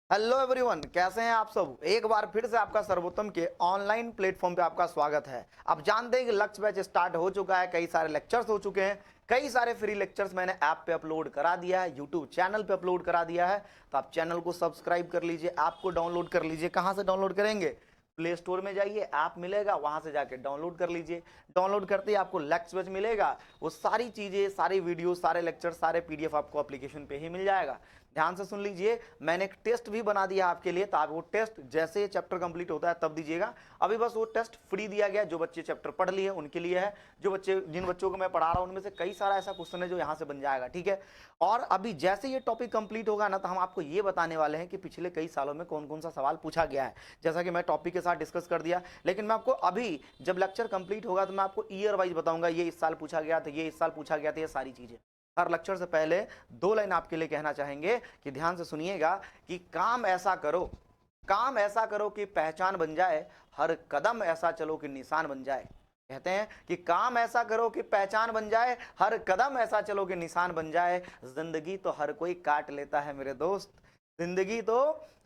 Hello everyone, कैसे हैं आप सब। एक बार फिर से आपका सर्वोत्तम के ऑनलाइन प्लेटफॉर्म पे आपका स्वागत है। आप जानते हैं कि लक्ष्य बैच स्टार्ट हो चुका है, कई सारे लेक्चर्स हो चुके हैं, कई सारे फ्री लेक्चर्स मैंने ऐप पे अपलोड करा दिया है, यूट्यूब चैनल पे अपलोड करा दिया है। तो आप चैनल को सब्सक्राइब कर लीजिए, ऐप को डाउनलोड कर लीजिए। कहाँ से डाउनलोड करेंगे? प्ले स्टोर में जाइए, ऐप मिलेगा, वहां से जाके डाउनलोड कर लीजिए। डाउनलोड करते ही आपको लक्ष्य बैच मिलेगा। वो सारी चीजें, सारी वीडियो, सारे लेक्चर, सारे पीडीएफ आपको एप्लीकेशन पे ही मिल जाएगा। ध्यान से सुन लीजिए, मैंने एक टेस्ट भी बना दिया आपके लिए, तो आप वो टेस्ट जैसे ये चैप्टर कंप्लीट होता है तब दीजिएगा। अभी बस वो टेस्ट फ्री दिया गया, जो बच्चे चैप्टर पढ़ लिए उनके लिए है। जिन बच्चों को मैं पढ़ा रहा हूं उनमें से कई सारा ऐसा क्वेश्चन है जो यहाँ से बन जाएगा, ठीक है। और अभी जैसे ये टॉपिक कंप्लीट होगा ना, तो हम आपको ये बताने वाले हैं कि पिछले कई सालों में कौन कौन सा सवाल पूछा गया है। जैसा कि मैं टॉपिक के साथ डिस्कस कर दिया, लेकिन मैं आपको अभी जब लेक्चर कंप्लीट होगा तो मैं आपको ईयर वाइज बताऊंगा, ये इस साल पूछा गया था, ये इस साल पूछा गया था, ये सारी चीजें। हर लेक्चर से पहले दो लाइन आपके लिए कहना चाहेंगे कि ध्यान से सुनिएगा कि काम ऐसा करो कि पहचान बन जाए, हर कदम ऐसा चलो कि निशान बन जाए। कहते हैं कि काम ऐसा करो कि पहचान बन जाए, हर कदम ऐसा चलो कि निशान बन जाए। जिंदगी तो हर कोई काट लेता है मेरे दोस्त, जिंदगी तो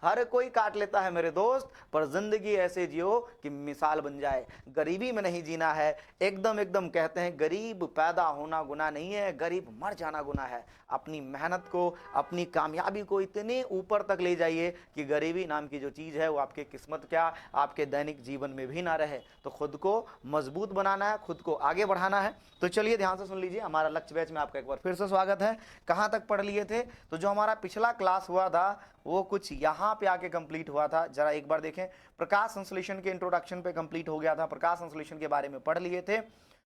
हर कोई काट लेता है मेरे दोस्त, पर जिंदगी ऐसे जियो कि मिसाल बन जाए। गरीबी में नहीं जीना है, एकदम एकदम कहते हैं गरीब पैदा होना गुनाह नहीं है, गरीब मर जाना गुनाह है। अपनी मेहनत को, अपनी कामयाबी को इतने ऊपर तक ले जाइए कि गरीबी नाम की जो चीज़ है वो आपके किस्मत क्या, आपके दैनिक जीवन में भी ना रहे। तो खुद को मजबूत बनाना है, खुद को आगे बढ़ाना है। तो चलिए ध्यान से सुन लीजिए, हमारा लक्ष्य बैच में आपका एक बार फिर से स्वागत है। कहाँ तक पढ़ लिए थे? तो जो हमारा पिछला क्लास हुआ था वो कुछ यहाँ पे आके कंप्लीट हुआ था। जरा एक बार देखें, प्रकाश संश्लेषण के इंट्रोडक्शन पे कंप्लीट हो गया था, प्रकाश संश्लेषण के बारे में पढ़ लिए थे।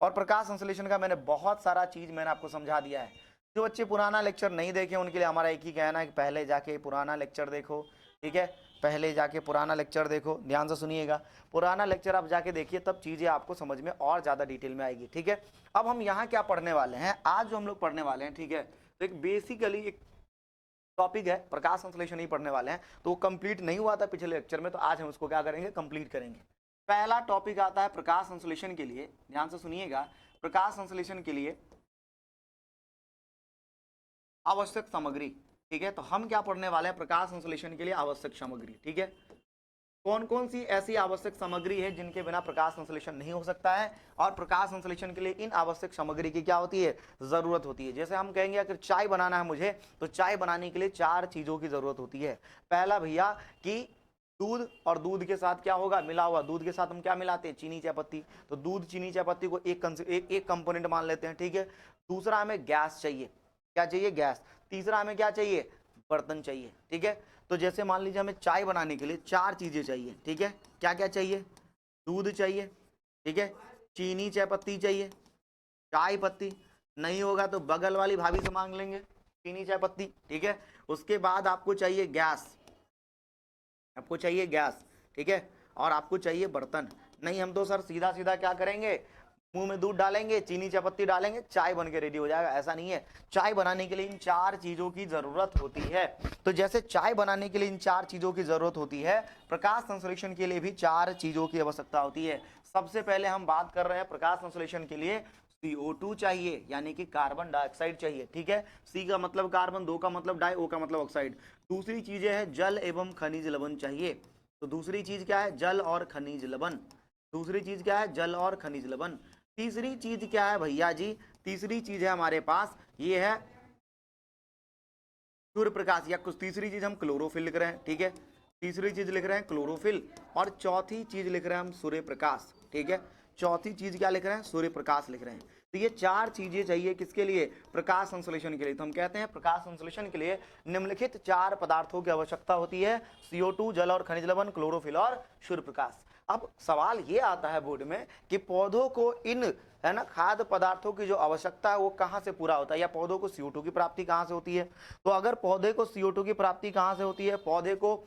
और प्रकाश संश्लेषण का मैंने बहुत सारा चीज मैंने आपको समझा दिया है। जो बच्चे पुराना लेक्चर नहीं देखे उनके लिए हमारा एक ही कहना है कि पहले जाके पुराना लेक्चर देखो, ठीक है। पहले जाके पुराना लेक्चर देखो, ध्यान से सुनिएगा। पुराना लेक्चर आप जाके देखिए, तब चीजें आपको समझ में और ज्यादा डिटेल में आएगी, ठीक है। अब हम यहाँ क्या पढ़ने वाले हैं, आज जो हम लोग पढ़ने वाले हैं, ठीक है। तो एक बेसिकली एक टॉपिक है, प्रकाश संश्लेषण ही पढ़ने वाले हैं। तो वो कंप्लीट नहीं हुआ था पिछले लेक्चर में, तो आज हम उसको क्या करेंगे, कंप्लीट करेंगे। पहला टॉपिक आता है प्रकाश संश्लेषण के लिए, ध्यान से सुनिएगा। प्रकाश संश्लेषण के लिए आवश्यक सामग्री, ठीक है। तो हम क्या पढ़ने वाले हैं, प्रकाश संश्लेषण के लिए आवश्यक सामग्री, ठीक है। कौन कौन सी ऐसी आवश्यक सामग्री है जिनके बिना प्रकाश संश्लेषण नहीं हो सकता है, और प्रकाश संश्लेषण के लिए इन आवश्यक सामग्री की क्या होती है, जरूरत होती है। जैसे हम कहेंगे अगर चाय बनाना है मुझे, तो चाय बनाने के लिए 4 चीजों की जरूरत होती है। पहला भैया कि दूध, और दूध के साथ क्या होगा, मिला हुआ दूध के साथ हम क्या मिलाते हैं, चीनी चायपत्ती। तो दूध, चीनी, चायपत्ती को एक कंपोनेंट मान लेते हैं, ठीक है। दूसरा हमें गैस चाहिए, क्या चाहिए, गैस। तीसरा हमें क्या चाहिए, बर्तन चाहिए, ठीक है। तो जैसे मान लीजिए हमें चाय बनाने के लिए 4 चीजें चाहिए, ठीक है। क्या क्या चाहिए, दूध चाहिए, ठीक है, चीनी चायपत्ती चाहिए, चाय पत्ती, नहीं होगा तो बगल वाली भाभी से मांग लेंगे चीनी चायपत्ती, ठीक है। उसके बाद आपको चाहिए गैस, आपको चाहिए गैस, ठीक है। और आपको चाहिए बर्तन। नहीं हम तो सर सीधा सीधा क्या करेंगे, मुंह में दूध डालेंगे, चीनी चायपत्ती डालेंगे, चाय बन के रेडी हो जाएगा, ऐसा नहीं है। चाय बनाने के लिए इन 4 चीजों की जरूरत होती है। तो जैसे चाय बनाने के लिए इन 4 चीजों की जरूरत होती है, प्रकाश संश्लेषण के लिए भी 4 चीजों की आवश्यकता होती है। सबसे पहले हम बात कर रहे हैं प्रकाश संश्लेषण के लिए CO2 चाहिए, यानी कि कार्बन डाइऑक्साइड चाहिए, ठीक है। C का मतलब कार्बन, 2 का मतलब डाई, O का मतलब ऑक्साइड। दूसरी चीजें है जल एवं खनिज लवण चाहिए। तो दूसरी चीज क्या है, जल और खनिज लवण। दूसरी चीज क्या है, जल और खनिज लवण। तीसरी चीज क्या है भैया जी, तीसरी चीज है हमारे पास, ये है सूर्य प्रकाश, या कुछ तीसरी चीज हम क्लोरोफिल लिख रहे हैं, ठीक है। तीसरी चीज लिख रहे हैं क्लोरोफिल, और चौथी चीज लिख रहे हैं हम सूर्य प्रकाश, ठीक है। चौथी चीज क्या लिख रहे हैं, सूर्य प्रकाश लिख रहे हैं। तो ये 4 चीजें चाहिए किसके लिए, प्रकाश संश्लेषण के लिए। तो हम कहते हैं प्रकाश संश्लेषण के लिए निम्नलिखित 4 पदार्थों की आवश्यकता होती है, CO2, जल और खनिज लवण, क्लोरोफिल और सूर्य प्रकाश। अब सवाल ये आता है बोर्ड में कि पौधों को इन, है ना, खाद्य पदार्थों की जो आवश्यकता है वो कहाँ से पूरा होता है, या पौधों को CO2 की प्राप्ति कहाँ से होती है। तो अगर पौधे को CO2 की प्राप्ति कहाँ से होती है, पौधे को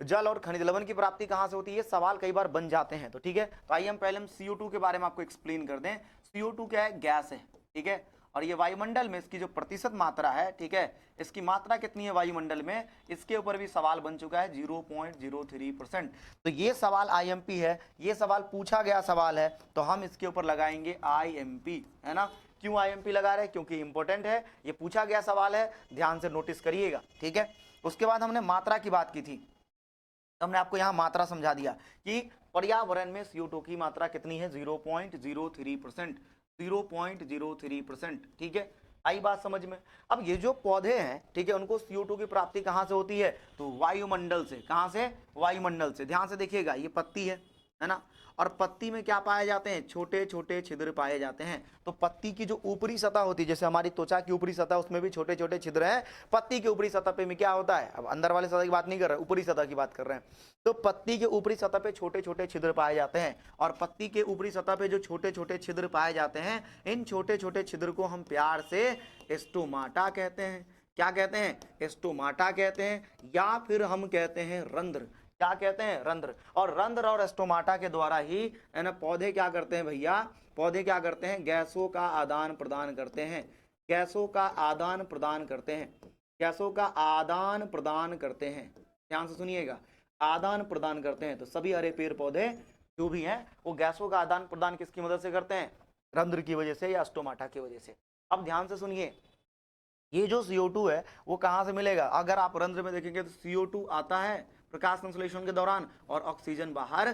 जल और खनिज लवण की प्राप्ति कहाँ से होती है, सवाल कई बार बन जाते हैं। तो ठीक है, तो आइए हम पहले CO2 के बारे में आपको एक्सप्लेन कर दें। CO2 क्या है, गैस है, ठीक है। और ये वायुमंडल में इसकी जो प्रतिशत मात्रा है, ठीक है, इसकी मात्रा कितनी है वायुमंडल में, इसके ऊपर भी सवाल बन चुका है, 0.03%। तो ये सवाल IMP है, ये सवाल पूछा गया सवाल है, तो हम इसके ऊपर लगाएंगे IMP, है ना। क्यों IMP लगा रहे हैं? क्योंकि इंपॉर्टेंट है, ये पूछा गया सवाल है, ध्यान से नोटिस करिएगा, ठीक है। उसके बाद हमने मात्रा की बात की थी, तो हमने आपको यहाँ मात्रा समझा दिया कि पर्यावरण में CO2 की मात्रा कितनी है, 0.03%, 0.03%, ठीक है। आई बात समझ में? अब ये जो पौधे हैं, ठीक है, उनको CO2 की प्राप्ति कहाँ से होती है? तो वायुमंडल से। कहाँ से? वायुमंडल से। ध्यान से देखिएगा, ये पत्ती है ना, और पत्ती में क्या पाए जाते हैं? छोटे छोटे छिद्र पाए जाते हैं। तो पत्ती की जो ऊपरी सतह होती है, जैसे हमारी त्वचा की ऊपरी सतह, उसमें भी छोटे छोटे छिद्र हैं। पत्ती की ऊपरी सतह पे में क्या होता है? अब अंदर वाले सतह की बात नहीं कर रहे, ऊपरी सतह की बात कर रहे हैं। तो पत्ती के ऊपरी सतह पे छोटे छोटे छिद्र पाए जाते हैं, और पत्ती के ऊपरी सतह पे जो छोटे छोटे छिद्र पाए जाते हैं, इन छोटे छोटे छिद्र को हम प्यार से स्टोमाटा कहते हैं। क्या कहते हैं? स्टोमाटा कहते हैं, या फिर हम कहते हैं रंध्र। क्या कहते हैं? रंध्र। और रंध्र और स्टोमाटा के द्वारा ही है ना पौधे क्या करते हैं भैया? पौधे क्या करते हैं? गैसों का आदान प्रदान करते हैं। गैसों का आदान प्रदान करते हैं। गैसों का आदान प्रदान करते हैं। ध्यान से सुनिएगा, आदान प्रदान करते हैं। तो सभी हरे पेड़ पौधे जो भी हैं वो गैसों का आदान प्रदान किसकी मदद से करते हैं? रंध्र की वजह से या स्टोमाटा की वजह से। अब ध्यान से सुनिए, ये जो CO2 है वो कहां से मिलेगा? अगर आप रंध्र में देखेंगे तो CO2 आता है प्रकाश संश्लेषण के दौरान, और ऑक्सीजन बाहर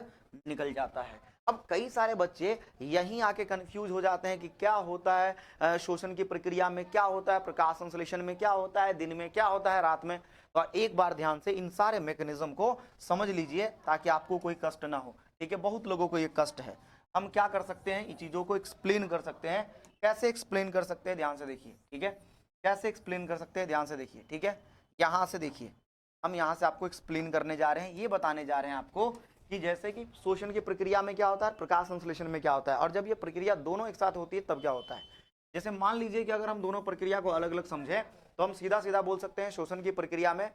निकल जाता है। अब कई सारे बच्चे यहीं आके कंफ्यूज हो जाते हैं कि क्या होता है शोषण की प्रक्रिया में, क्या होता है प्रकाश संश्लेषण में, क्या होता है दिन में, क्या होता है रात में। तो एक बार ध्यान से इन सारे मैकेनिज्म को समझ लीजिए ताकि आपको कोई कष्ट ना हो, ठीक है। बहुत लोगों को ये कष्ट है। हम क्या कर सकते हैं? इन चीजों को एक्सप्लेन कर सकते हैं। कैसे एक्सप्लेन कर सकते हैं? ध्यान से देखिए, ठीक है। कैसे एक्सप्लेन कर सकते हैं? ध्यान से देखिए, ठीक है। यहां से देखिए, हम यहां से आपको एक्सप्लेन करने जा रहे हैं, ये बताने जा रहे हैं आपको कि जैसे कि शोषण की प्रक्रिया में क्या होता है, प्रकाश संश्लेषण में क्या होता है, और जब ये प्रक्रिया दोनों एक साथ होती है तब क्या होता है। जैसे मान लीजिए कि अगर हम दोनों प्रक्रिया को अलग अलग समझें तो हम सीधा सीधा बोल सकते हैं शोषण की प्रक्रिया में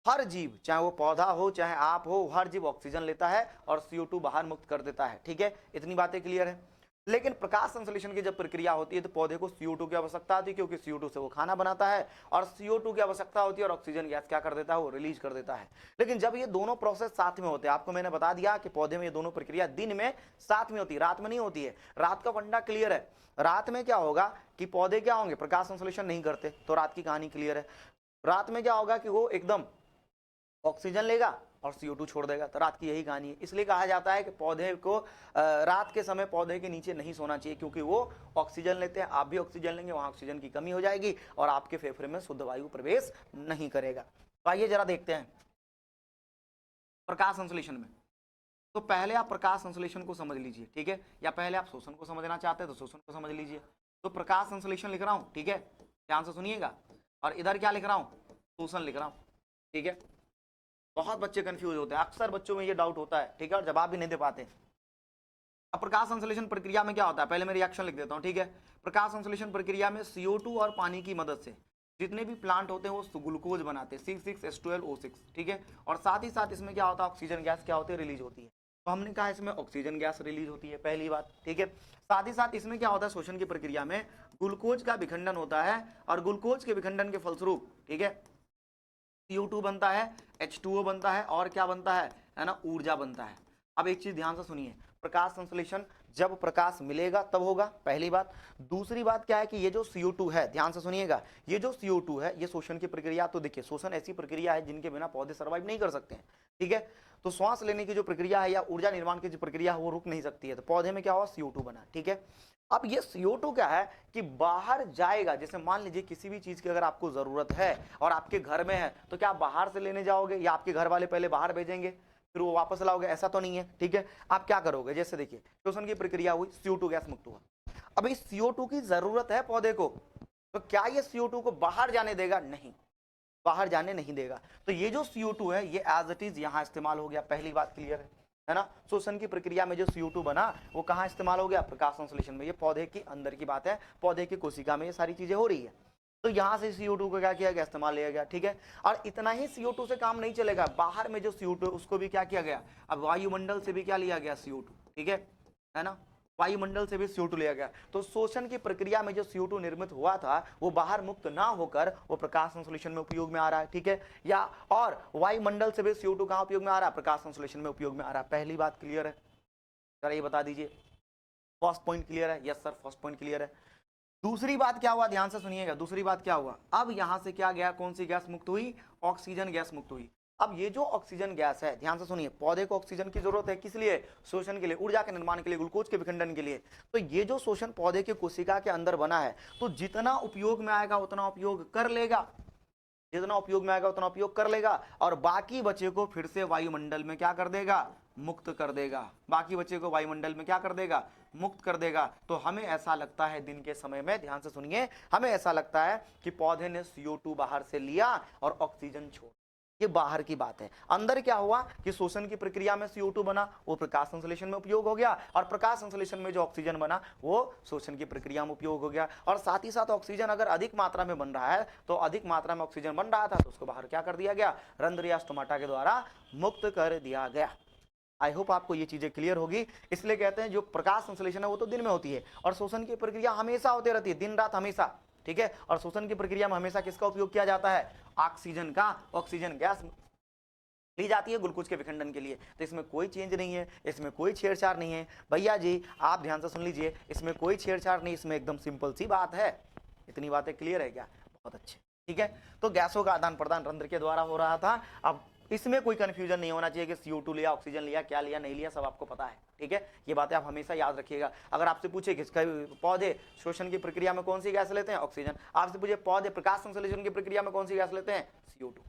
हर जीव, चाहे वो पौधा हो चाहे आप हो, हर जीव ऑक्सीजन लेता है और CO2 बाहर मुक्त कर देता है, ठीक है। इतनी बातें क्लियर है। लेकिन प्रकाश संश्लेषण की जब प्रक्रिया होती है तो पौधे को CO2 की आवश्यकता होती है, क्योंकि CO2 से वो खाना बनाता है, और CO2 की आवश्यकता होती है और ऑक्सीजन गैस क्या कर देता है? वो रिलीज कर देता है। लेकिन जब ये दोनों प्रोसेस साथ में होते हैं, आपको मैंने बता दिया कि पौधे में ये दोनों प्रक्रिया दिन में साथ में होती है, रात में नहीं होती है। रात का फंडा क्लियर है। रात में क्या होगा कि पौधे क्या होंगे? प्रकाश संश्लेषण नहीं करते, तो रात की कहानी क्लियर है। रात में क्या होगा कि वो एकदम ऑक्सीजन लेगा और CO2 छोड़ देगा, तो रात की यही कहानी है। इसलिए कहा जाता है कि पौधे को रात के समय पौधे के नीचे नहीं सोना चाहिए, क्योंकि वो ऑक्सीजन लेते हैं, आप भी ऑक्सीजन लेंगे, वहां ऑक्सीजन की कमी हो जाएगी और आपके फेफड़े में शुद्ध वायु प्रवेश नहीं करेगा। तो आइए जरा देखते हैं प्रकाश संश्लेषण में। तो पहले आप प्रकाश संश्लेषण को समझ लीजिए, ठीक है, या पहले आप शोषण को समझना चाहते हैं तो शोषण को समझ लीजिए। तो प्रकाश संश्लेषण लिख रहा हूं, ठीक है, ध्यान से सुनिएगा, और इधर क्या लिख रहा हूं? शोषण लिख रहा हूं, ठीक है। बहुत बच्चे कंफ्यूज होते हैं, अक्सर बच्चों में ये डाउट होता है, ठीक है, और जवाब भी नहीं दे पाते। अब प्रकाश संश्लेषण प्रक्रिया में क्या होता है, पहले मैं रिएक्शन लिख देता हूं, ठीक है। प्रकाश संश्लेषण प्रक्रिया में CO2 और पानी की मदद से जितने भी प्लांट होते हैं वो ग्लूकोज बनाते हैं, C6H12O6, ठीक है। और साथ ही साथ इसमें क्या होता है? ऑक्सीजन गैस क्या होती है? रिलीज होती है। तो हमने कहा इसमें ऑक्सीजन गैस रिलीज होती है, पहली बात, ठीक है। साथ ही साथ इसमें क्या होता है? शोषण की प्रक्रिया में ग्लूकोज का विखंडन होता है, और ग्लूकोज के विखंडन के फलस्वरूप, ठीक है, CO2 बनता है, H2O बनता है, और क्या बनता है ना, ऊर्जा बनता है। अब एक चीज ध्यान से सुनिए, प्रकाश संश्लेषण जब प्रकाश मिलेगा तब होगा, पहली बात। दूसरी बात क्या है कि ये जो CO2 है, ध्यान से सुनिएगा, ये जो CO2 है ये शोषण की प्रक्रिया, तो देखिए शोषण ऐसी प्रक्रिया है जिनके बिना पौधे सर्वाइव नहीं कर सकते हैं, ठीक है। तो श्वास लेने की जो प्रक्रिया है या ऊर्जा निर्माण की जो प्रक्रिया है वो रुक नहीं सकती है, तो पौधे में क्या हुआ? CO2 बना, ठीक है। अब ये CO2 क्या है कि बाहर जाएगा। जैसे मान लीजिए किसी भी चीज की अगर आपको जरूरत है और आपके घर में है, तो क्या आप बाहर से लेने जाओगे या आपके घर वाले पहले बाहर भेजेंगे फिर वो वापस लाओगे? ऐसा तो नहीं है, ठीक है। आप क्या करोगे? जैसे देखिए शोषण की प्रक्रिया हुई, CO2 गैस मुक्त हुआ। अब इस CO2 की जरूरत है पौधे को, तो क्या ये CO2 को बाहर जाने देगा? नहीं, बाहर जाने नहीं देगा। तो ये जो CO2 है ये एज इट इज यहां इस्तेमाल हो गया, पहली बात क्लियर है ना। शोषण की प्रक्रिया में जो CO2 बना वो कहां इस्तेमाल हो गया? प्रकाश संश्लेषण में। ये पौधे के अंदर की बात है, पौधे की कोशिका में ये सारी चीजें हो रही है। तो यहां से CO2 को क्या किया गया? इस्तेमाल लिया गया, ठीक है। और इतना ही CO2 से काम नहीं चलेगा, बाहर में जो CO2 है उसको भी क्या किया गया? अब वायुमंडल से भी क्या लिया गया? CO2, ठीक है ना, वायुमंडल से भी CO2 लिया गया। तो शोषण की प्रक्रिया में जो CO2 निर्मित हुआ था वो बाहर मुक्त ना होकर वो प्रकाश संश्लेषण में उपयोग में आ रहा है, ठीक है। या और वायुमंडल से भी CO2 कहां उपयोग में आ रहा है? प्रकाश संश्लेषण में उपयोग में आ रहा है। पहली बात क्लियर है? जरा ये बता दीजिए, फर्स्ट पॉइंट क्लियर है? Yes sir, first point clear है। दूसरी बात क्या हुआ, ध्यान से सुनिएगा, दूसरी बात क्या हुआ, अब यहां से क्या गया, कौन सी गैस मुक्त हुई, ऑक्सीजन गैस मुक्त हुई। अब ये जो ऑक्सीजन गैस है, ध्यान से सुनिए, पौधे को ऑक्सीजन की जरूरत है, किस लिए, शोषण के लिए, ऊर्जा के निर्माण के लिए, ग्लूकोज के विखंडन के लिए। तो ये जो शोषण पौधे की कोशिका के अंदर बना है, तो जितना उपयोग में आएगा उतना उपयोग कर लेगा, जितना उपयोग में आएगा उतना उपयोग कर लेगा, और बाकी बचे को फिर से वायुमंडल में क्या कर देगा, मुक्त कर देगा, बाकी बचे को वायुमंडल में क्या कर देगा, मुक्त कर देगा। तो हमें ऐसा लगता है दिन के समय में, ध्यान से सुनिए, हमें ऐसा लगता है कि पौधे ने CO2 बाहर से लिया और ऑक्सीजन छोड़, ये बाहर की बात है। अंदर क्या हुआ कि शोषण की प्रक्रिया में CO2 बना, वो प्रकाश संश्लेषण में उपयोग हो गया, और प्रकाश संश्लेषण में जो ऑक्सीजन बना वो शोषण की प्रक्रिया में उपयोग हो गया। और साथ ही साथ ऑक्सीजन अगर अधिक मात्रा में बन रहा है, तो अधिक मात्रा में ऑक्सीजन बन रहा था तो उसको बाहर क्या कर दिया गया, रंध्र या स्टोमाटा के द्वारा मुक्त कर दिया गया। आई होप आपको ये चीजें क्लियर होगी। इसलिए कहते हैं जो प्रकाश संश्लेषण है वो तो दिन में होती है, और शोषण की प्रक्रिया हमेशा होती रहती है, दिन रात हमेशा, ठीक है। और शोषण की प्रक्रिया में हमेशा किसका उपयोग किया जाता है, ऑक्सीजन का, ऑक्सीजन गैस ली जाती है ग्लूकोज के विखंडन के लिए। तो इसमें कोई चेंज नहीं है, इसमें कोई छेड़छाड़ नहीं है भैया जी, आप ध्यान से सुन लीजिए, इसमें कोई छेड़छाड़ नहीं, इसमें एकदम सिंपल सी बात है। इतनी बातें क्लियर है क्या, बहुत अच्छे, ठीक है। तो गैसों का आदान प्रदान रंध्र के द्वारा हो रहा था। अब इसमें कोई कंफ्यूजन नहीं होना चाहिए कि CO2 लिया, ऑक्सीजन लिया, क्या लिया नहीं लिया, सब आपको पता है, ठीक है। ये बातें आप हमेशा याद रखिएगा। अगर आपसे पूछे कि पौधे शोषण की प्रक्रिया में कौन सी गैस लेते हैं, ऑक्सीजन, आपसे पूछे पौधे प्रकाश संश्लेषण की प्रक्रिया में कौन सी गैस लेते हैं, CO2,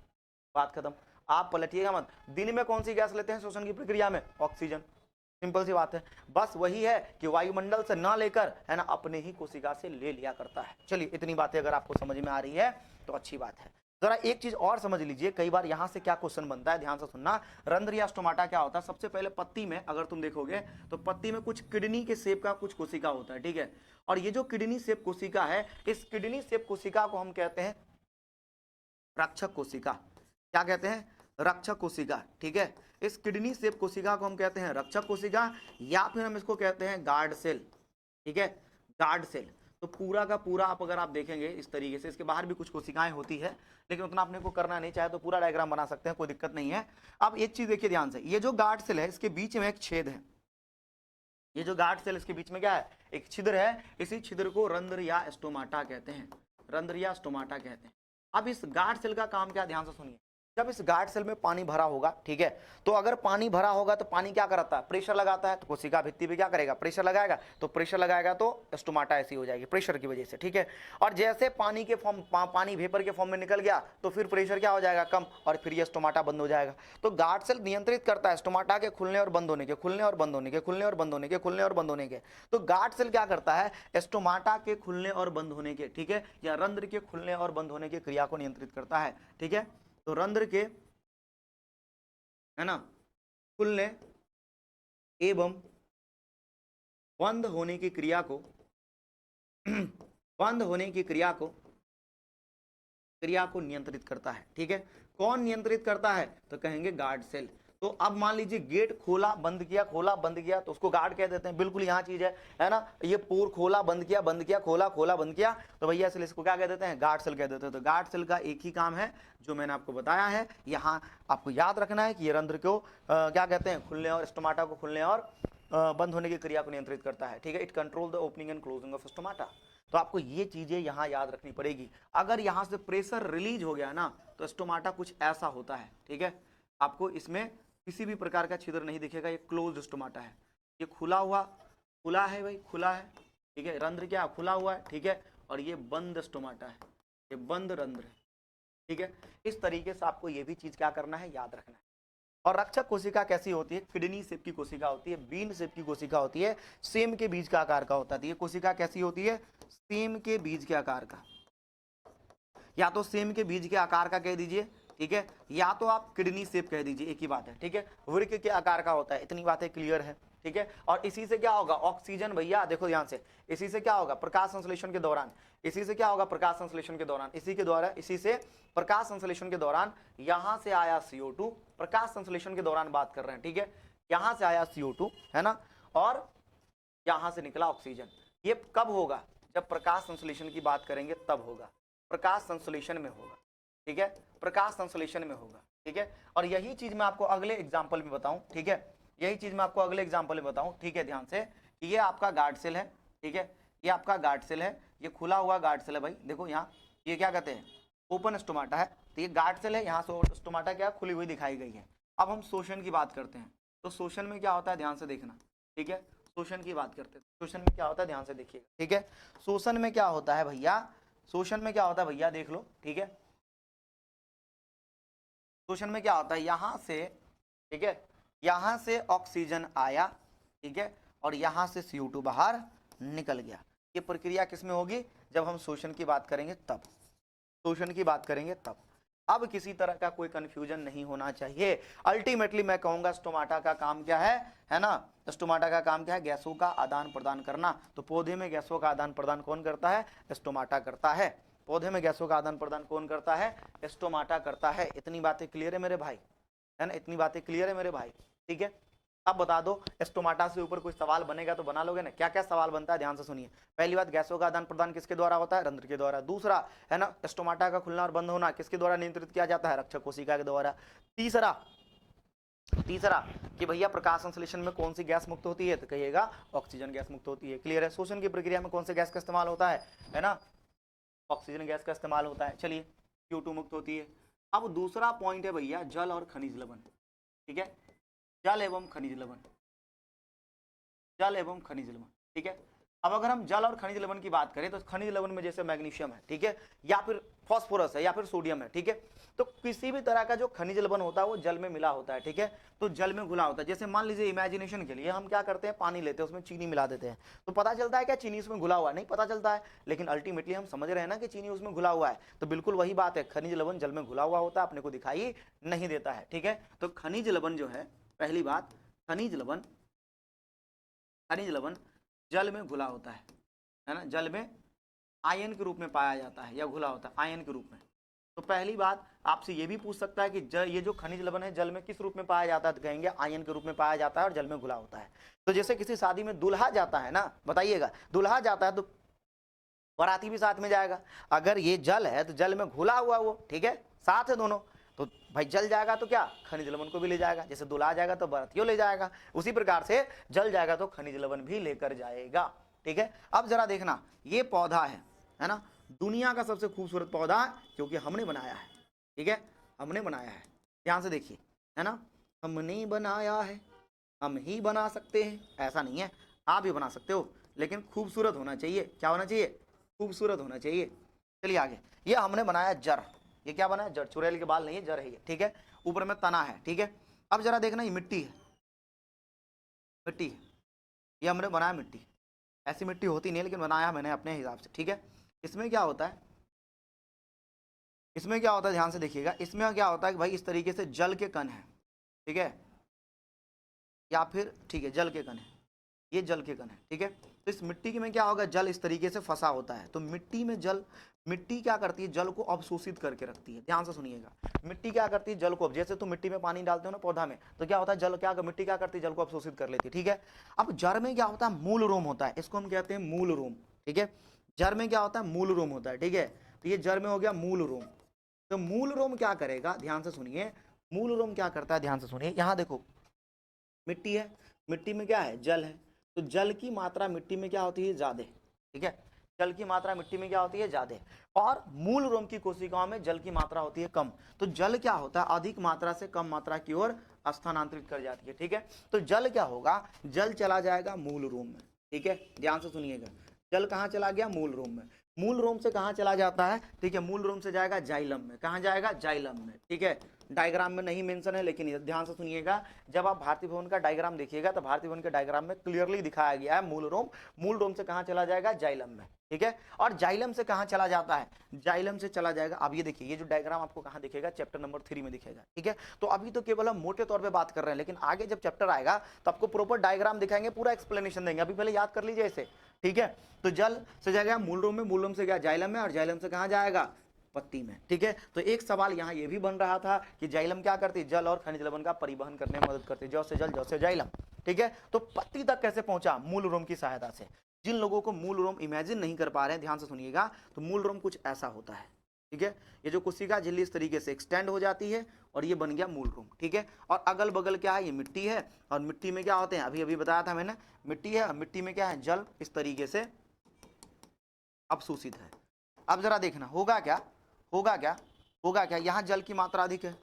बात खत्म। आप पलटिएगा मत, दिन में कौन सी गैस लेते हैं शोषण की प्रक्रिया में, ऑक्सीजन, सिंपल सी बात है। बस वही है कि वायुमंडल से ना लेकर, है ना, अपने ही कोशिका से ले लिया करता है। चलिए, इतनी बातें अगर आपको समझ में आ रही है तो अच्छी बात है। जरा एक चीज और समझ लीजिए, कई बार यहां से क्या क्वेश्चन बनता है, ध्यान से सुनना। रंध्र या स्टोमाटा क्या होता है, सबसे पहले पत्ती में अगर तुम देखोगे तो पत्ती में कुछ किडनी के शेप का कुछ कोशिका होता है, ठीक है। और ये जो किडनी शेप कोशिका है, इस किडनी शेप कोशिका को हम कहते हैं रक्षक कोशिका। क्या कहते हैं, रक्षक कोशिका, ठीक है। इस किडनी शेप कोशिका को हम कहते हैं रक्षक कोशिका, या फिर हम इसको कहते हैं गार्ड सेल, ठीक है, गार्ड सेल। तो पूरा का पूरा आप अगर आप देखेंगे इस तरीके से, इसके बाहर भी कुछ कोशिकाएं होती है, लेकिन उतना अपने को करना नहीं, चाहे तो पूरा डायग्राम बना सकते हैं, कोई दिक्कत नहीं है। अब एक चीज देखिए ध्यान से, ये जो गार्ड सेल है इसके बीच में एक छेद है, ये जो गार्ड सेल इसके बीच में क्या है, एक छिद्र है। इसी छिद्र को रंध्र या स्टोमाटा कहते हैं, रंध्र या स्टोमाटा कहते हैं। अब इस गार्ड सेल का काम क्या, ध्यान से सुनिए। जब इस गार्ड सेल में पानी भरा होगा, ठीक है, तो अगर पानी भरा होगा तो पानी क्या करता है, प्रेशर लगाता है। तो कोशिका भित्ति पे क्या करेगा, प्रेशर लगाएगा, तो प्रेशर लगाएगा तो स्टोमाटा ऐसी हो जाएगी प्रेशर की वजह से, ठीक है। और जैसे पानी के फॉर्म, पानी वेपर के फॉर्म में निकल गया तो फिर प्रेशर क्या हो जाएगा, कम, और फिर ये स्टोमाटा बंद हो जाएगा। तो गार्ड सेल नियंत्रित करता है स्टोमाटा के खुलने और बंद होने के, खुलने और बंद होने के, खुलने और बंद होने के, खुलने और बंद होने के। तो गार्ड सेल क्या करता है, स्टोमाटा के खुलने और बंद होने के, ठीक है, या रंध्र के खुलने और बंद होने की क्रिया को नियंत्रित करता है, ठीक है। तो रंध्र के, है ना, खुलने एवं बंद होने की क्रिया को बंद होने की क्रिया को नियंत्रित करता है, ठीक है। कौन नियंत्रित करता है, तो कहेंगे गार्ड सेल। तो अब मान लीजिए गेट खोला बंद किया, खोला बंद किया, तो उसको गार्ड कह देते हैं, बिल्कुल यहाँ चीज है ना। ये पोर खोला बंद किया, बंद किया, खोला खोला बंद किया, तो भैया इसलिए इसको क्या कह देते हैं, गार्ड सेल कह देते हैं। तो गार्ड सेल का एक ही काम है जो मैंने आपको बताया है। यहाँ आपको याद रखना है कि ये रंध्र को क्या कहते हैं, खुलने और स्टोमाटा को खुलने और बंद होने की क्रिया को नियंत्रित करता है, ठीक है। It control the opening and closing of stomata. तो आपको ये चीजें यहाँ याद रखनी पड़ेगी। अगर यहाँ से प्रेशर रिलीज हो गया ना, तो स्टोमाटा कुछ ऐसा होता है, ठीक है। आपको इसमें किसी भी प्रकार का छिद्र नहीं दिखेगा, ये क्लोज्ड स्टोमाटा है। ये खुला हुआ, खुला है भाई, खुला है, ठीक है। रंध्र क्या खुला हुआ है, ठीक है। और ये बंद स्टोमाटा है, ये बंद रंध्र है, ठीक है। इस तरीके से आपको ये भी चीज क्या करना है, याद रखना है। और रक्षक कोशिका कैसी होती है, किडनी शेप की कोशिका होती है, बीन शेप की कोशिका होती है, सेम के बीज का आकार का होता है। ये कोशिका कैसी होती है, सेम के बीज के आकार का, या तो सेम के बीज के आकार का कह दीजिए, ठीक है, या तो आप किडनी शेप कह दीजिए, एक ही बात है, ठीक है। वृक्क के आकार का होता है। इतनी बातें क्लियर है, ठीक है। और इसी से क्या होगा, ऑक्सीजन, भैया देखो ध्यान से, इसी से क्या होगा, प्रकाश संश्लेषण के दौरान, इसी से क्या होगा, प्रकाश संश्लेषण के दौरान, इसी के द्वारा, इसी से प्रकाश संश्लेषण के दौरान यहां से आया CO2, प्रकाश संश्लेषण के दौरान बात कर रहे हैं, ठीक है। यहां से आया CO2, है ना, और यहां से निकला ऑक्सीजन। ये कब होगा, जब प्रकाश संश्लेषण की बात करेंगे तब होगा, प्रकाश संश्लेषण में होगा, ठीक है, प्रकाश संश्लेषण में होगा, ठीक है। और यही चीज मैं आपको अगले एग्जांपल में बताऊं, ठीक है, यही चीज मैं आपको अगले एग्जांपल में बताऊं, ठीक है। ध्यान से, ये आपका गार्ड सेल है, ठीक है, ये आपका गार्ड सेल है, ये खुला हुआ गार्ड सेल है भाई, देखो यहाँ ये क्या कहते हैं ओपन स्टोमाटा है, तो ये गार्ड सेल है, यहाँ से स्टोमाटा क्या खुली हुई दिखाई गई है। अब हम शोषण की बात करते हैं, तो शोषण में क्या होता है ध्यान से देखना, ठीक है। शोषण की बात करते हैं, शोषण में क्या होता है ध्यान से देखिएगा, ठीक है। शोषण में क्या होता है भैया, शोषण में क्या होता है भैया देख लो, ठीक है। शोषण में क्या होता है, यहाँ से, ठीक है, यहाँ से ऑक्सीजन आया, ठीक है, और यहाँ से CO2 बाहर निकल गया। ये प्रक्रिया किसमें होगी, जब हम शोषण की बात करेंगे तब, शोषण की बात करेंगे तब। अब किसी तरह का कोई कंफ्यूजन नहीं होना चाहिए। अल्टीमेटली मैं कहूंगा स्टोमाटा का काम क्या है ना, स्टोमाटा का काम क्या है, गैसों का आदान प्रदान करना। तो पौधे में गैसों का आदान प्रदान कौन करता है, स्टोमाटा करता है। पौधे में गैसों का आदान प्रदान कौन करता है, स्टोमाटा करता है। इतनी बातें क्लियर है मेरे भाई, है ना, इतनी बातें क्लियर है मेरे भाई, ठीक है। अब बता दो स्टोमाटा से ऊपर कोई सवाल बनेगा तो बना लोगे ना, क्या क्या सवाल बनता है ध्यान से सुनिए। पहली बात, गैसों का आदान प्रदान किसके द्वारा होता है, रंध्र के द्वारा। दूसरा है ना, स्टोमाटा का खुलना और बंद होना किसके द्वारा नियंत्रित किया जाता है, रक्षक कोशिका के द्वारा। तीसरा कि भैया प्रकाश संश्लेषण में कौन सी गैस मुक्त होती है, तो कहिएगा ऑक्सीजन गैस मुक्त होती है। क्लियर है। शोषण की प्रक्रिया में कौन से गैस का इस्तेमाल होता है ना, ऑक्सीजन गैस का इस्तेमाल होता है। चलिए CO2 मुक्त होती है। अब दूसरा पॉइंट है भैया जल और खनिज लवण, ठीक है, जल एवं खनिज लवण, जल एवं खनिज लवण, ठीक है। अब अगर हम जल और खनिज लवण की बात करें तो खनिज लवण में जैसे मैग्नीशियम है, ठीक है, या फिर फास्फोरस है, या फिर सोडियम है, ठीक है। तो किसी भी तरह का जो खनिज लवण होता है वो जल में मिला होता है, ठीक है, तो जल में घुला होता है। जैसे मान लीजिए इमेजिनेशन के लिए हम क्या करते हैं, पानी लेते हैं, उसमें चीनी मिला देते हैं, तो पता चलता है क्या चीनी उसमें घुला हुआ है, नहीं पता चलता है, लेकिन अल्टीमेटली हम समझ रहे हैं ना कि चीनी उसमें घुला हुआ है। तो बिल्कुल वही बात है, खनिज लवण जल में घुला हुआ होता है, अपने को दिखाई नहीं देता है, ठीक है। तो खनिज लवण जो है, पहली बात, खनिज लवण जल में घुला होता है ना, जल में आयन के रूप में पाया जाता है या घुला होता है आयन के रूप में। तो पहली बात आपसे ये भी पूछ सकता है कि ये जो खनिज लवण है जल में किस रूप में पाया जाता है, तो कहेंगे आयन के रूप में पाया जाता है और जल में घुला होता है। तो जैसे किसी शादी में दूल्हा जाता है ना, बताइएगा दूल्हा जाता है तो बाराती भी साथ में जाएगा। अगर ये जल है तो जल में घुला हुआ वो, ठीक है, साथ है दोनों, तो भाई जल जाएगा तो क्या खनिज लवण को भी ले जाएगा। जैसे दूल्हा जाएगा तो बारातियों ले जाएगा, उसी प्रकार से जल जाएगा तो खनिज लवण भी लेकर जाएगा, ठीक है। अब जरा देखना, ये पौधा है ना, दुनिया का सबसे खूबसूरत पौधा क्योंकि हमने बनाया है, ठीक है, हमने बनाया है, ध्यान से देखिए, है ना, हमने बनाया है, हम ही बना सकते हैं, ऐसा नहीं है, आप भी बना सकते हो, लेकिन खूबसूरत होना चाहिए। क्या होना चाहिए, खूबसूरत होना चाहिए। चलिए आगे, ये हमने बनाया जड़, ये क्या बना है, जड़, चुड़ैल के बाल नहीं है, जड़ है ये, ठीक है, ऊपर में तना है, ठीक है। अब जरा देखना, ये मिट्टी है, मिट्टी है, ये हमने बनाया मिट्टी, ऐसी मिट्टी होती नहीं लेकिन बनाया मैंने अपने हिसाब से, ठीक है। इसमें क्या होता है, इसमें क्या होता है ध्यान से देखिएगा, इसमें क्या होता है कि भाई इस तरीके से जल के कण है, ठीक है, या फिर ठीक है जल के कण है, ये जल के कण है, ठीक है। तो इस मिट्टी में क्या होगा, जल इस तरीके से फंसा होता है, तो मिट्टी में जल, मिट्टी क्या करती है, जल को अवशोषित करके रखती है। ध्यान से सुनिएगा, मिट्टी क्या करती है, जल को, जैसे तो मिट्टी में पानी डालते हो ना पौधा में, तो क्या होता है जल क्या, मिट्टी क्या करती है, जल को अवशोषित कर लेती है, ठीक है। अब जड़ में क्या होता है, मूल रोम होता है, इसको हम कहते हैं मूल रोम, ठीक है। जड़ में क्या होता है, मूल रोम होता है, ठीक है। तो ये जड़ में हो गया मूल रोम। तो मूल रोम क्या करेगा, ध्यान से सुनिए, मूल रोम क्या करता है, ध्यान से सुनिए, यहाँ देखो मिट्टी है, मिट्टी में क्या है, जल है, तो जल की मात्रा मिट्टी में क्या होती है, ज्यादा, ठीक है, जल की मात्रा मिट्टी में क्या होती है, ज्यादा, और मूल रोम की कोशिकाओं में जल की मात्रा होती है कम। तो जल क्या होता है, अधिक मात्रा से कम मात्रा की ओर स्थानांतरित कर जाती है, ठीक है। तो जल क्या होगा, जल चला जाएगा मूल रोम में, ठीक है, ध्यान से सुनिएगा, जल कहाँ चला गया, मूल रोम में। मूल रोम से कहाँ चला जाता है, ठीक है, मूल रोम से जाएगा जाइलम में, कहाँ जाएगा, जाइलम में, ठीक है। डायग्राम में नहीं मेंशन है, लेकिन ध्यान से सुनिएगा, जब आप भारतीय भवन का डायग्राम देखिएगा तो भारतीय भवन के डायग्राम में क्लियरली दिखाया गया है मूल रोम से कहाँ चला जाएगा, जाइलम में, ठीक है। और जाइलम से कहाँ चला जाता है, जाइलम से चला जाएगा, अब ये देखिए, ये जो डायग्राम आपको कहाँ दिखेगा, चैप्टर नंबर 3 में दिखेगा, ठीक है। तो अभी तो केवल हम मोटे तौर पे बात कर रहे हैं, लेकिन आगे जब चैप्टर आएगा तो आपको प्रॉपर डायग्राम दिखाएंगे, पूरा एक्सप्लेनेशन देंगे, अभी पहले याद कर लीजिए इसे, ठीक है। तो जल से जाएगा मूल रोम में, मूल रोम से गया जाइलम में, और जाइलम से कहाँ जाएगा, पत्ती में, ठीक है। तो एक सवाल यहाँ ये भी बन रहा था कि जाइलम क्या करती है, जल और खनिज लवण का परिवहन करने में मदद करती है, जौ से जल, जौ से जाइलम, ठीक है। तो पत्ती तक कैसे पहुंचा, मूल रोम की सहायता से। जिन लोगों को मूल रोम इमेजिन नहीं कर पा रहे हैं, ध्यान से सुनिएगा, तो मूल रोम कुछ ऐसा होता है, ठीक है। ये जो कोशिका झिल्ली इस तरीके से एक्सटेंड हो जाती है और ये बन गया मूल रोम, ठीक है। और अगल बगल क्या है, ये मिट्टी है, और मिट्टी में क्या होते हैं, अभी अभी बताया था मैंने, मिट्टी है, और मिट्टी में क्या है, जल इस तरीके से अवशोषित है। अब जरा देखना होगा क्या, होगा क्या, होगा क्या, यहाँ जल की मात्रा अधिक है,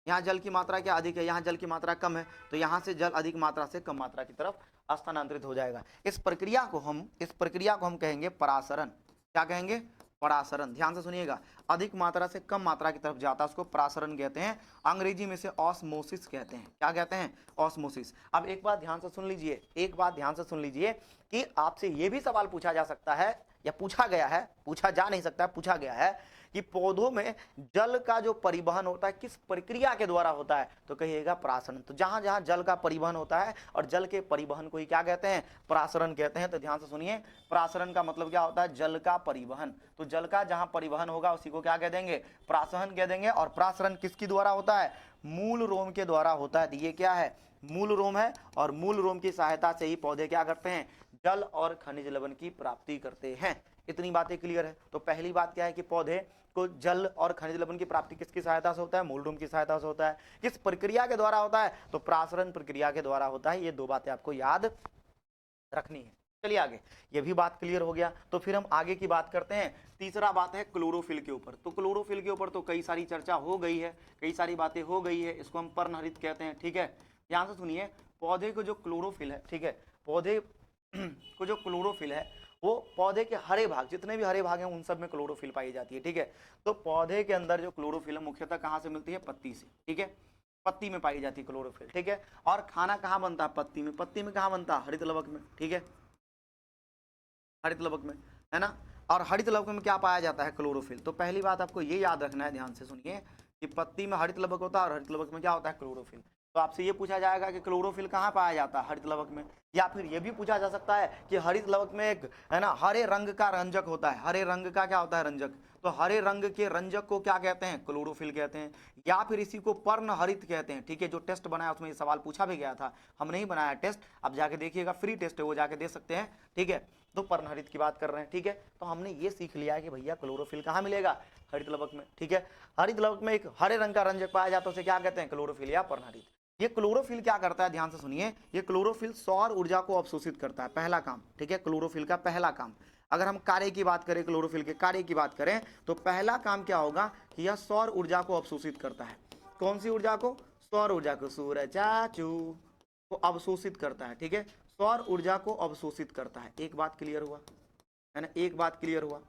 यहाँ जल की मात्रा क्या अधिक है, यहाँ जल की मात्रा कम है, तो यहाँ से जल अधिक मात्रा से कम मात्रा की तरफ स्थानांतरित हो जाएगा। इस प्रक्रिया को हम कहेंगे परासरण। क्या कहेंगे? परासरण। ध्यान से सुनिएगा, अधिक मात्रा से कम मात्रा की तरफ जाता है उसको परासरण कहते हैं। अंग्रेजी में से ऑस्मोसिस कहते हैं। क्या कहते हैं? ऑस्मोसिस। अब एक बात ध्यान से सुन लीजिए, एक बात ध्यान से सुन लीजिए कि आपसे यह भी सवाल पूछा जा सकता है, या पूछा गया है, पूछा जा नहीं सकता, पूछा गया है कि पौधों में जल का जो परिवहन होता है किस प्रक्रिया के द्वारा होता है, तो कहिएगा परासरण। तो जहां जहां जल का परिवहन होता है और जल के परिवहन को ही क्या कहते हैं? परासरण कहते हैं। तो ध्यान से सुनिए, परासरण का मतलब क्या होता है? जल का परिवहन। तो जल का जहां परिवहन होगा उसी को क्या कह देंगे? परासरण कह देंगे। और परासरण किसके द्वारा होता है? मूल रोम के द्वारा होता है। ये क्या है? मूल रोम है, और मूल रोम की सहायता से ही पौधे क्या करते हैं? जल और खनिज लवण की प्राप्ति करते हैं। इतनी बातें क्लियर है। तो पहली बात क्या है कि पौधे को जल और खनिज लवण की प्राप्ति किसकी सहायता से होता है? मूल रोम की सहायता से होता है। किस प्रक्रिया के द्वारा होता है? तो परासरण प्रक्रिया के द्वारा होता है। ये दो बातें आपको याद रखनी है। चलिए आगे, ये भी बात क्लियर हो गया। तो फिर हम आगे की बात करते हैं। तीसरा बात है क्लोरोफिल के ऊपर। तो क्लोरोफिल के ऊपर तो कई सारी चर्चा हो गई है, कई सारी बातें हो गई है। इसको हम पर्णहरित कहते हैं। ठीक है, ध्यान से सुनिए, पौधे को जो क्लोरोफिल है, ठीक है, पौधे को जो क्लोरोफिल है वो पौधे के हरे भाग, जितने भी हरे भाग हैं उन सब में क्लोरोफिल पाई जाती है। ठीक है, तो पौधे के अंदर जो क्लोरोफिल है मुख्यतः कहाँ से मिलती है? पत्ती से। ठीक है, पत्ती में पाई जाती है क्लोरोफिल। ठीक है, और खाना कहाँ बनता है? पत्ती में। पत्ती में कहाँ बनता है? हरित लवक में। ठीक है, हरित लवक में, है ना। और हरित लवक में क्या पाया जाता है? क्लोरोफिल। तो पहली बात आपको ये याद रखना है, ध्यान से सुनिए, कि पत्ती में हरित लवक होता है और हरित लवक में क्या होता है? क्लोरोफिल। तो आपसे ये पूछा जाएगा कि क्लोरोफिल कहाँ पाया जाता है? हरित लवक में। या फिर ये भी पूछा जा सकता है कि हरित लवक में एक, है ना, हरे रंग का रंजक होता है। हरे रंग का क्या होता है? रंजक। तो हरे रंग के रंजक को क्या कहते हैं? क्लोरोफिल कहते हैं। या फिर इसी को पर्णहरित कहते हैं। ठीक है, जो टेस्ट बनाया उसमें ये सवाल पूछा भी गया था, हम नहीं बनाया टेस्ट, अब जाके देखिएगा, फ्री टेस्ट है वो, जाके दे सकते हैं। ठीक है, तो पर्णहरित की बात कर रहे हैं। ठीक है, तो हमने ये सीख लिया है कि भैया क्लोरोफिल कहाँ मिलेगा? हरित लवक में। ठीक है, हरित लवक में एक हरे रंग का रंजक पाया जाता है, उसे क्या कहते हैं? क्लोरोफिल या पर्णहरित। ये क्लोरोफिल क्या करता है? ध्यान से सुनिए, ये क्लोरोफिल सौर ऊर्जा को अवशोषित करता है, पहला काम। ठीक है, क्लोरोफिल का पहला काम। अगर हम कार्य की बात करें, क्लोरोफिल के कार्य की बात करें, तो पहला काम क्या होगा कि यह सौर ऊर्जा को अवशोषित करता है। कौन सी ऊर्जा को? सौर ऊर्जा को। सूरज चाचू को अवशोषित करता है। ठीक है, सौर ऊर्जा को अवशोषित करता है। एक बात क्लियर हुआ, है ना, एक बात क्लियर हुआ।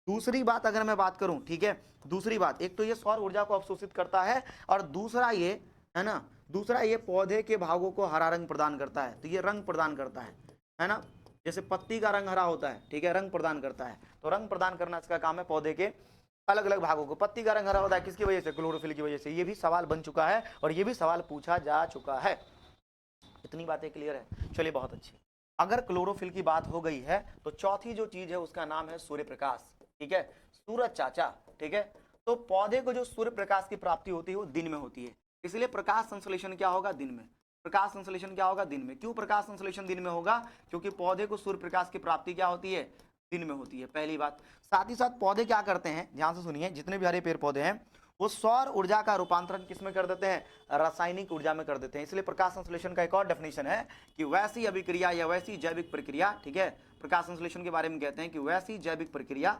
दूसरी बात अगर मैं बात करूं, ठीक है, दूसरी बात, एक तो ये सौर ऊर्जा को अवशोषित करता है, और दूसरा ये, है ना, दूसरा ये पौधे के भागों को हरा रंग प्रदान करता है। तो ये रंग प्रदान करता है ना, जैसे पत्ती का रंग हरा होता है, ठीक है, रंग प्रदान करता है। तो रंग प्रदान करना इसका काम है पौधे के अलग अलग भागों को। पत्ती का रंग हरा होता है किसकी वजह से? क्लोरोफिल की वजह से। ये भी सवाल बन चुका है और ये भी सवाल पूछा जा चुका है। इतनी बातें क्लियर है? चलिए, बहुत अच्छी। अगर क्लोरोफिल की बात हो गई है तो चौथी जो चीज है उसका नाम है सूर्य प्रकाश। ठीक है, सूरज चाचा। ठीक है, तो पौधे को जो सूर्य प्रकाश की प्राप्ति होती है वो दिन में होती है, इसलिए प्रकाश संश्लेषण क्या होगा? दिन में। प्रकाश संश्लेषण क्या होगा? दिन में। क्यों प्रकाश संश्लेषण दिन में होगा? क्योंकि पौधे को सूर्य प्रकाश की प्राप्ति क्या होती है? दिन में होती है, पहली बात। साथ ही साथ पौधे क्या करते हैं, ध्यान से सुनिए, जितने भी हरे पेड़ पौधे हैं वो सौर ऊर्जा का रूपांतरण किसमें कर देते हैं? रासायनिक ऊर्जा में कर देते हैं। इसलिए प्रकाश संश्लेषण का एक और डेफिनेशन है कि वैसी अभिक्रिया या वैसी जैविक प्रक्रिया, ठीक है, प्रकाश संश्लेषण के बारे में कहते हैं कि वैसी जैविक प्रक्रिया,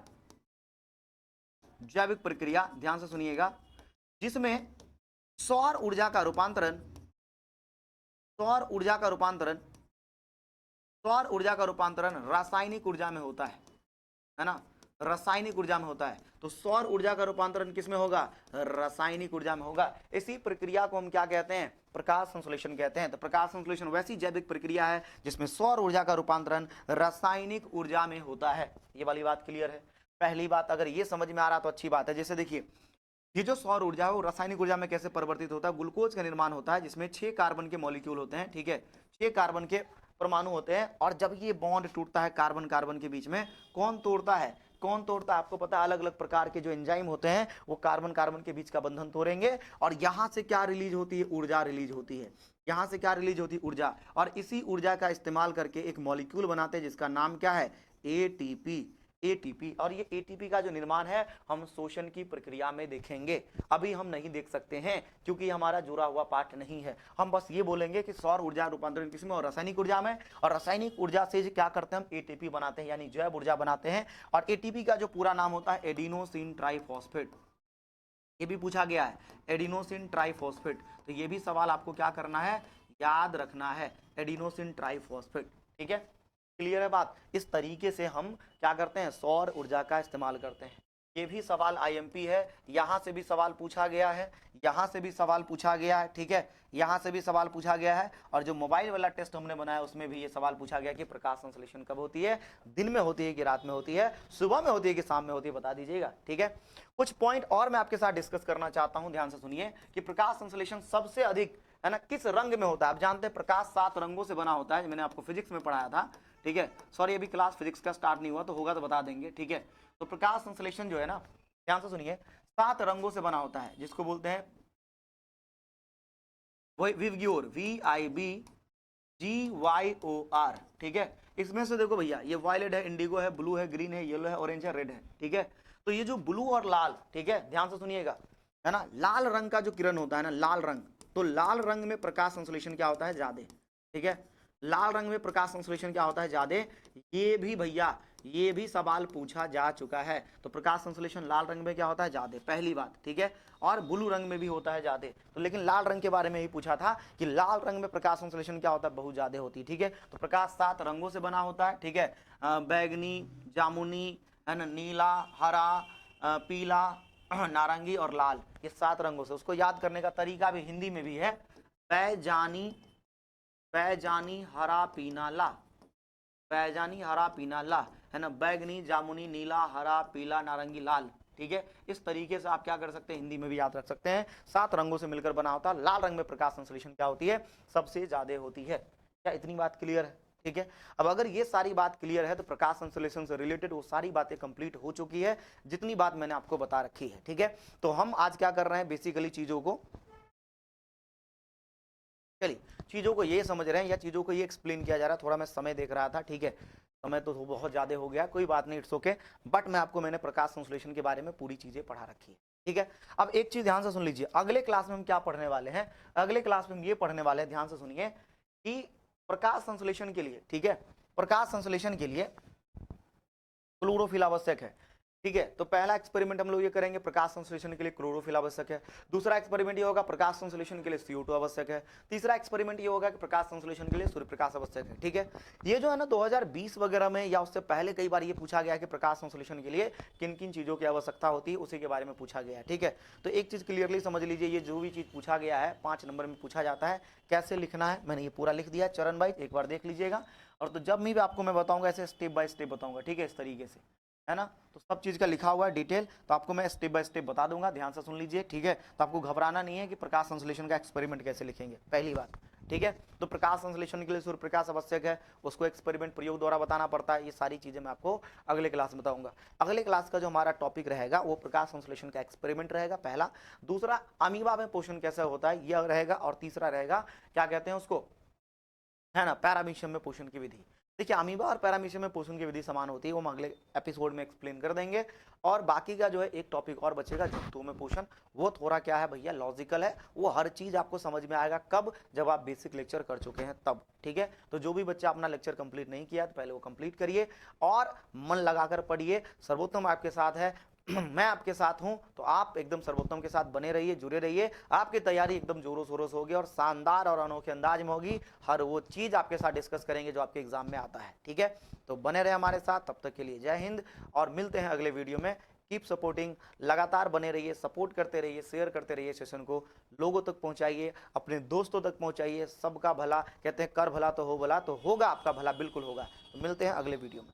जैविक प्रक्रिया, ध्यान से सुनिएगा, जिसमें सौर ऊर्जा का रूपांतरण, सौर ऊर्जा का रूपांतरण, सौर ऊर्जा का रूपांतरण रासायनिक ऊर्जा में होता है ना, रासायनिक ऊर्जा में होता है। तो सौर ऊर्जा का रूपांतरण किसमें होगा? रासायनिक ऊर्जा में होगा। इसी प्रक्रिया को हम क्या कहते हैं? प्रकाश संश्लेषण कहते हैं। तो प्रकाश संश्लेषण वैसी जैविक प्रक्रिया है जिसमें सौर ऊर्जा का रूपांतरण रासायनिक ऊर्जा में होता है। ये वाली बात क्लियर है? पहली बात, अगर ये समझ में आ रहा तो अच्छी बात है। जैसे देखिए, ये जो सौर ऊर्जा है वो रासायनिक ऊर्जा में कैसे परिवर्तित होता है? ग्लूकोज का निर्माण होता है जिसमें 6 कार्बन के मॉलिक्यूल होते हैं, ठीक है, 6 कार्बन के परमाणु होते हैं, और जब ये बॉन्ड टूटता है कार्बन कार्बन के बीच में, कौन तोड़ता है? कौन तोड़ता है? आपको पता है, अलग अलग प्रकार के जो एंजाइम होते हैं वो कार्बन कार्बन के बीच का बंधन तोड़ेंगे, और यहां से क्या रिलीज होती है? ऊर्जा रिलीज होती है। यहां से क्या रिलीज होती है? ऊर्जा। और इसी ऊर्जा का इस्तेमाल करके एक मॉलिक्यूल बनाते हैं जिसका नाम क्या है? एटीपी। एटीपी। और ये एटीपी का जो निर्माण है हम श्वसन की प्रक्रिया में देखेंगे, अभी हम नहीं देख सकते हैं क्योंकि हमारा जुड़ा हुआ पाठ नहीं है। हम बस ये बोलेंगे कि सौर ऊर्जा रूपांतरण किसमें, और रासायनिक ऊर्जा में, और रासायनिक ऊर्जा से क्या करते हैं हम एटीपी बनाते हैं यानी जैव ऊर्जा बनाते हैं। और एटीपी का जो पूरा नाम होता है एडिनोसिन ट्राइफॉस्फेट, ये भी पूछा गया है एडिनोसिन ट्राइफॉस्फेट। तो ये भी सवाल आपको क्या करना है, याद रखना है, एडिनोसिन ट्राइफॉस्फेट। ठीक है, क्लियर है बात। इस तरीके से हम क्या करते हैं, सौर ऊर्जा का इस्तेमाल करते हैं। ये भी सवाल आईएमपी है, यहां से भी सवाल पूछा गया है, यहां से भी सवाल पूछा गया है। ठीक है, यहां से भी सवाल पूछा गया है। और जो मोबाइल वाला टेस्ट हमने बनाया उसमें भी ये सवाल पूछा गया कि प्रकाश संश्लेषण कब होती है, दिन में होती है कि रात में होती है, सुबह में होती है कि शाम में होती है, बता दीजिएगा। ठीक है, कुछ पॉइंट और मैं आपके साथ डिस्कस करना चाहता हूं, ध्यान से सुनिए कि प्रकाश संश्लेषण सबसे अधिक है ना किस रंग में होता है। आप जानते हैं प्रकाश 7 रंगों से बना होता है, मैंने आपको फिजिक्स में पढ़ाया था। ठीक है, सॉरी अभी क्लास फिजिक्स का स्टार्ट नहीं हुआ, तो होगा तो बता देंगे। ठीक है, तो प्रकाश संश्लेषण जो है ना, ध्यान से सुनिए, 7 रंगों से बना होता है, जिसको बोलते हैं विवग्योर, VIBGYOR। ठीक है, इसमें से देखो भैया, ये वायलेट है, इंडिगो है, ब्लू है, ग्रीन है, येलो है, ऑरेंज है, रेड है। ठीक है, तो ये जो ब्लू और लाल, ठीक है ध्यान से सुनिएगा, है ना, लाल रंग का जो किरण होता है ना, लाल रंग, तो लाल रंग में प्रकाश संश्लेषण क्या होता है, ज्यादा। ठीक है, लाल रंग में प्रकाश संश्लेषण क्या होता है, ज्यादा। ये भी भैया, ये भी सवाल पूछा जा चुका है। तो प्रकाश संश्लेषण लाल रंग में क्या होता है, ज्यादा, पहली बात। ठीक है, और ब्लू रंग में भी होता है ज्यादा, तो लेकिन लाल रंग के बारे में ही पूछा था कि लाल रंग में प्रकाश संश्लेषण क्या होता है, बहुत ज्यादा होती है। ठीक है, तो प्रकाश 7 रंगों से बना होता है। ठीक है, बैगनी, जामुनी, है ना, नीला, हरा, पीला, नारंगी और लाल, ये 7 रंगों से। उसको याद करने का तरीका भी हिंदी में भी है, पैजानी, पैजानी हरा पीना ला, पैजानी हरा पीना ला, है ना, बैगनी, जामुनी, नीला, हरा, पीला, नारंगी, लाल। ठीक है, इस तरीके से आप क्या कर सकते हैं, हिंदी में भी याद रख सकते हैं। 7 रंगों से मिलकर बना होता है। लाल रंग में प्रकाश संश्लेषण क्या होती है, सबसे ज्यादा होती है। क्या इतनी बात क्लियर है? ठीक है, अब अगर ये सारी बात क्लियर है तो प्रकाश संश्लेषण से रिलेटेड वो सारी बातें कंप्लीट हो चुकी है, जितनी बात मैंने आपको बता रखी है। ठीक है, तो हम आज क्या कर रहे हैं, बेसिकली चीजों को, चलिए चीजों को ये समझ रहे हैं या चीजों को ये एक्सप्लेन किया जा रहा है। थोड़ा मैं समय देख रहा था, ठीक है, समय तो बहुत ज्यादा हो गया, कोई बात नहीं, इट्स ओके। बट मैं आपको, मैंने प्रकाश संश्लेषण के बारे में पूरी चीजें पढ़ा रखी है। ठीक है, अब एक चीज ध्यान से सुन लीजिए, अगले क्लास में हम क्या पढ़ने वाले हैं, अगले क्लास में हम ये पढ़ने वाले हैं, ध्यान से सुनिए, कि प्रकाश संश्लेषण के लिए, ठीक है, प्रकाश संश्लेषण के लिए क्लोरोफिल आवश्यक है। ठीक है, तो पहला एक्सपेरिमेंट हम लोग ये करेंगे, प्रकाश संश्लेषण के लिए क्लोरोफिल आवश्यक है। दूसरा एक्सपेरिमेंट ये होगा, प्रकाश संश्लेषण के लिए CO2 आवश्यक है। तीसरा एक्सपेरिमेंट ये होगा कि प्रकाश संश्लेषण के लिए सूर्य प्रकाश आवश्यक है। ठीक है, ये जो है ना 2020 वगैरह में या उससे पहले कई बार ये पूछा गया कि प्रकाश संश्लेषण के लिए किन किन चीजों की आवश्यकता होती है, उसी के बारे में पूछा गया है। ठीक है, तो एक चीज क्लियरली समझ लीजिए, ये जो भी चीज पूछा गया है 5 नंबर में पूछा जाता है, कैसे लिखना है मैंने ये पूरा लिख दिया चरण वाइज, एक बार देख लीजिएगा। और तो जब भी आपको मैं बताऊंगा ऐसे स्टेप बाय स्टेप बताऊंगा, ठीक है, इस तरीके से, है ना, तो सब चीज का लिखा हुआ है डिटेल, तो आपको मैं स्टेप बाय स्टेप बता दूंगा, ध्यान से सुन लीजिए। ठीक है, तो आपको घबराना नहीं है कि प्रकाश संश्लेषण का एक्सपेरिमेंट कैसे लिखेंगे, पहली बात। ठीक है, तो प्रकाश संश्लेषण के लिए सूर्य प्रकाश आवश्यक है, उसको एक्सपेरिमेंट प्रयोग द्वारा बताना पड़ता है, ये सारी चीजें मैं आपको अगले क्लास में बताऊंगा। अगले क्लास का जो हमारा टॉपिक रहेगा वो प्रकाश संश्लेषण का एक्सपेरिमेंट रहेगा, पहला। दूसरा, अमीबा में पोषण कैसे होता है यह रहेगा, और तीसरा रहेगा क्या कहते हैं उसको, है ना, पैरामीशियम में पोषण की विधि। देखिए, अमीबा और पैरामीशियम में पोषण की विधि समान होती है, वो हम अगले एपिसोड में एक्सप्लेन कर देंगे। और बाकी का जो है एक टॉपिक और बचेगा, जंतुओं में पोषण, वो थोड़ा क्या है भैया, लॉजिकल है, वो हर चीज आपको समझ में आएगा कब, जब आप बेसिक लेक्चर कर चुके हैं तब। ठीक है, तो जो भी बच्चा अपना लेक्चर कंप्लीट नहीं किया तो पहले वो कंप्लीट करिए और मन लगाकर पढ़िए। सर्वोत्तम आपके साथ है, मैं आपके साथ हूं, तो आप एकदम सर्वोत्तम के साथ बने रहिए, जुड़े रहिए। आपकी तैयारी एकदम जोरों शोरों से होगी और शानदार और अनोखे अंदाज में होगी। हर वो चीज आपके साथ डिस्कस करेंगे जो आपके एग्जाम में आता है। ठीक है, तो बने रहे हमारे साथ, तब तक के लिए जय हिंद, और मिलते हैं अगले वीडियो में। कीप सपोर्टिंग, लगातार बने रहिए, सपोर्ट करते रहिए, शेयर करते रहिए, सेशन को लोगों तक पहुंचाइए, अपने दोस्तों तक पहुंचाइए। सबका भला, कहते हैं कर भला तो हो भला, तो होगा आपका भला, बिल्कुल होगा। तो मिलते हैं अगले वीडियो में।